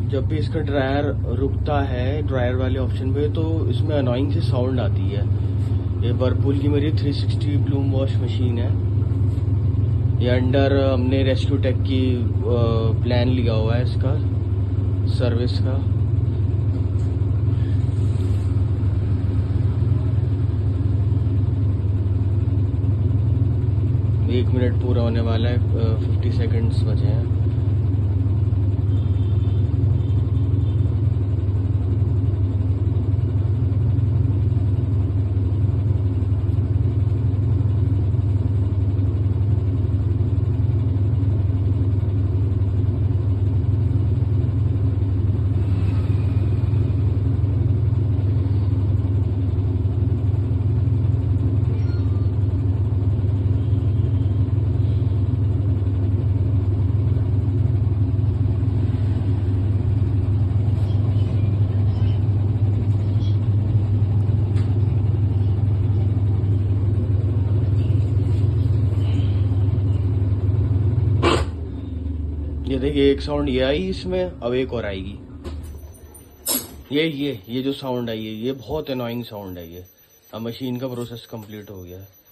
जब भी इसका ड्रायर रुकता है ड्रायर वाले ऑप्शन पे तो इसमें अनोइंग से साउंड आती है। ये वर्लपूल की मेरी 360 ब्लूम वॉश मशीन है। ये अंडर हमने रेस्क्यू टेक की प्लान लिया हुआ है इसका सर्विस का। एक मिनट पूरा होने वाला है, 50 सेकंड्स बचे हैं। ये देखिए एक साउंड ये आई इसमें, अब एक और आएगी। ये जो साउंड आई है ये बहुत अनोइंग साउंड है ये। अब मशीन का प्रोसेस कंप्लीट हो गया है।